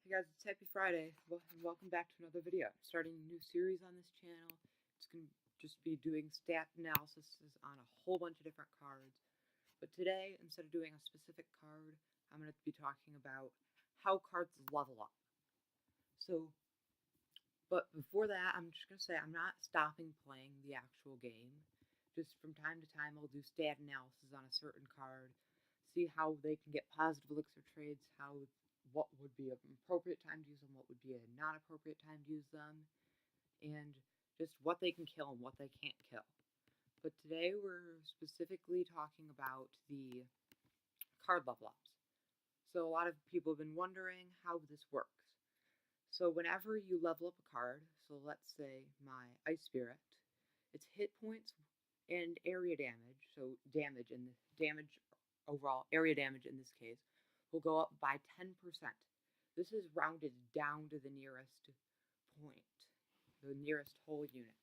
Hey guys, it's Happy Friday. Welcome back to another video. I'm starting a new series on this channel. It's going to just be doing stat analysis on a whole bunch of different cards. But today, instead of doing a specific card, I'm going to be talking about how cards level up. But before that, I'm just going to say I'm not stopping playing the actual game. Just from time to time, I'll do stat analysis on a certain card, see how they can get positive elixir trades, what would be an appropriate time to use them, what would be a not appropriate time to use them, and just what they can kill and what they can't kill. But today we're specifically talking about the card level ups. So a lot of people have been wondering how this works. So whenever you level up a card, so let's say my Ice Spirit, its hit points and area damage, so overall area damage in this case, will go up by 10%. This is rounded down to the nearest point, the nearest whole unit.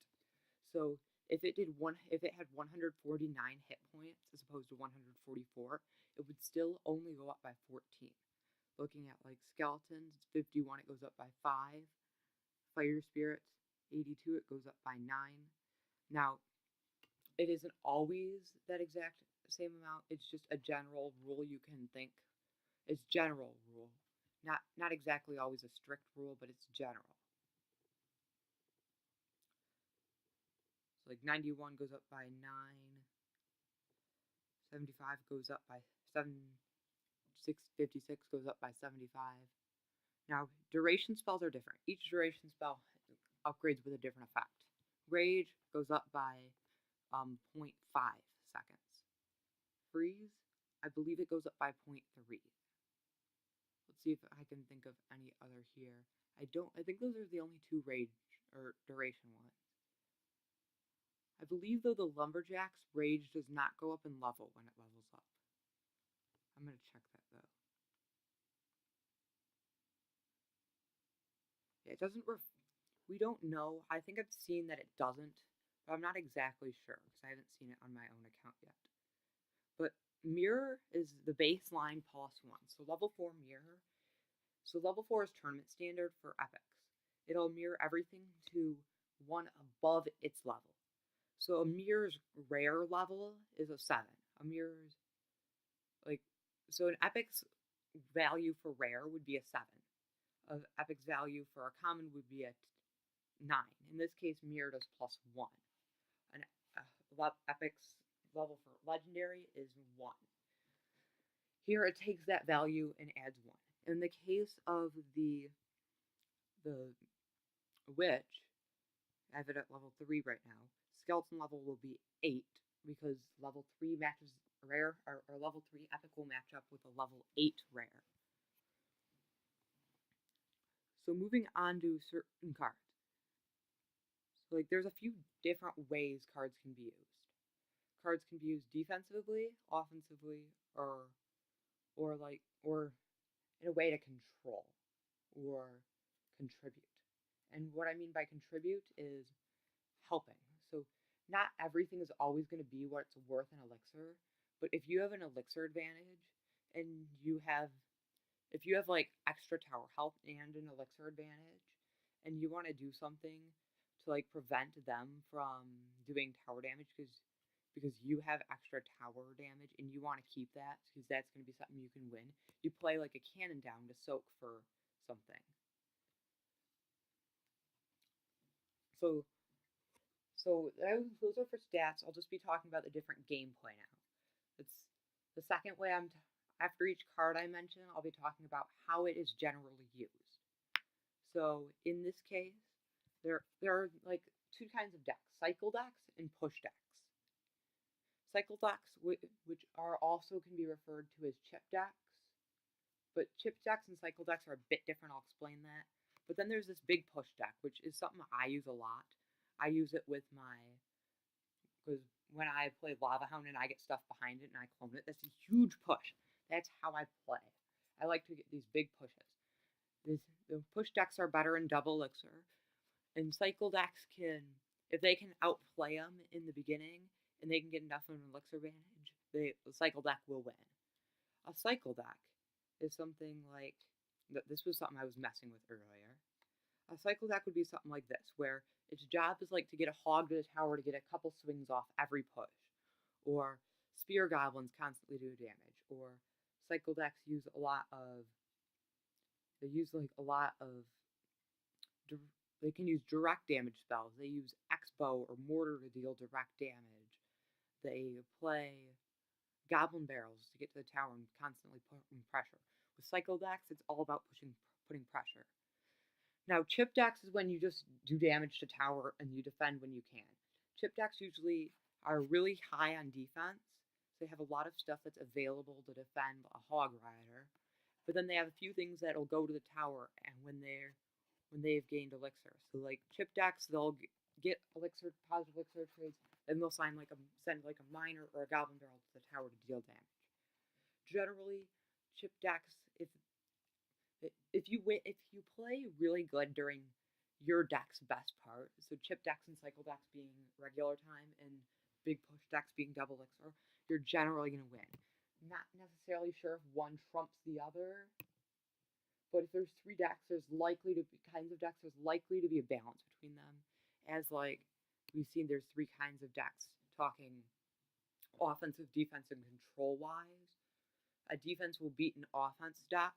So if it had 149 hit points as opposed to 144, it would still only go up by 14. Looking at like skeletons, it's 51, it goes up by 5. Fire spirits, 82, it goes up by 9. Now, it isn't always that exact same amount. It's just a general rule you can think. It's general rule. Not exactly always a strict rule, but it's general. So like 91 goes up by 9. 75 goes up by 7. 656 goes up by 75. Now, duration spells are different. Each duration spell upgrades with a different effect. Rage goes up by 0.5 seconds. Freeze, I believe it goes up by 0.3. Let's see if I can think of any other here. I think those are the only two rage or duration ones. I believe though the Lumberjack's rage does not go up in level when it levels up. I'm gonna check that though. Yeah, it doesn't we don't know. I think I've seen that it doesn't, but I'm not exactly sure because I haven't seen it on my own account yet. But Mirror is the baseline +1. So level 4 Mirror. So level 4 is tournament standard for epics. It'll mirror everything to one above its level. So a Mirror's rare level is a 7. A Mirror's so an epic's value for rare would be a 7. An epic's value for a common would be a 9. In this case, Mirror does +1. An epic's level for legendary is 1. Here it takes that value and adds 1. In the case of the witch, I have it at level 3 right now. Skeleton level will be 8 because level 3 matches rare, or level 3 epic will match up with a level 8 rare. So moving on to certain cards. So like there's a few different ways cards can be used. Cards can be used defensively, offensively, or in a way to control or contribute. And what I mean by contribute is helping. So not everything is always going to be what it's worth in elixir, but if you have an elixir advantage and if you have like extra tower health and an elixir advantage and you want to do something to like prevent them from doing tower damage because you have extra tower damage and you want to keep that because that's going to be something you can win, you play like a cannon down to soak for something. So those are for stats. I'll just be talking about the different gameplay now. It's the second way after each card I mention, I'll be talking about how it is generally used. So in this case, there are like two kinds of decks, cycle decks and push decks. Cycle decks, which are also can be referred to as chip decks, but chip decks and cycle decks are a bit different. I'll explain that. But then there's this big push deck, which is something I use a lot. I use it because when I play Lava Hound and I get stuff behind it and I clone it, that's a huge push. That's how I play. I like to get these big pushes. The push decks are better in double elixir, and cycle decks if they can outplay them in the beginning and they can get enough of an elixir advantage, the cycle deck will win. A cycle deck is something like This was something I was messing with earlier. A cycle deck would be something like this, where its job is like to get a hog to the tower to get a couple swings off every push, or spear goblins constantly do damage, or cycle decks use a lot of they use like a lot of they can use direct damage spells. They use X-bow or mortar to deal direct damage. They play goblin barrels to get to the tower and constantly putting pressure. With cycle decks, it's all about putting pressure. Now, chip decks is when you just do damage to tower and you defend when you can. Chip decks usually are really high on defense. So they have a lot of stuff that's available to defend a hog rider. But then they have a few things that'll go to the tower and when they've gained elixir. So like chip decks, they'll get elixir, positive elixir trades, and they'll send like a miner or a goblin barrel to the tower to deal damage. Generally, chip decks, if you play really good during your deck's best part, so chip decks and cycle decks being regular time and big push decks being double elixir, you're generally going to win. Not necessarily sure if one trumps the other, but if there's three decks, there's likely to be kinds of decks. There's likely to be a balance between them, as like we've seen, there's three kinds of decks talking offensive, defense, and control wise. A defense will beat an offense deck,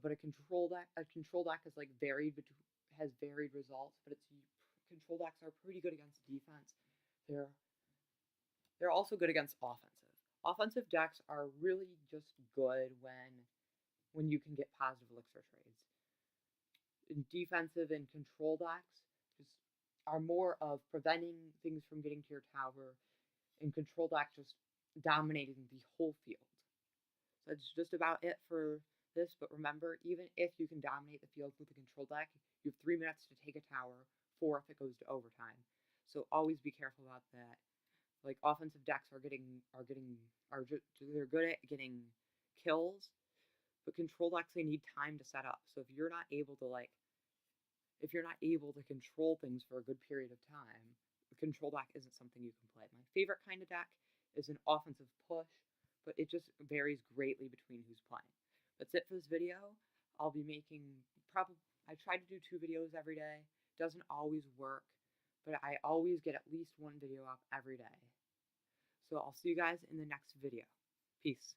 but a control deck is like has varied results, but its control decks are pretty good against defense. They're also good against offensive. Offensive decks are really just good when you can get positive elixir trades. And defensive and control decks just are more of preventing things from getting to your tower, and control decks just dominating the whole field. So that's just about it for this, but remember, even if you can dominate the field with a control deck, you have 3 minutes to take a tower, 4 if it goes to overtime. So always be careful about that. Like offensive decks they're good at getting kills, but control decks they need time to set up. So if you're not able to control things for a good period of time, the control deck isn't something you can play. My favorite kind of deck is an offensive push, but it just varies greatly between who's playing. That's it for this video. I'll be making I try to do 2 videos every day. Doesn't always work, but I always get at least 1 video up every day. So I'll see you guys in the next video. Peace.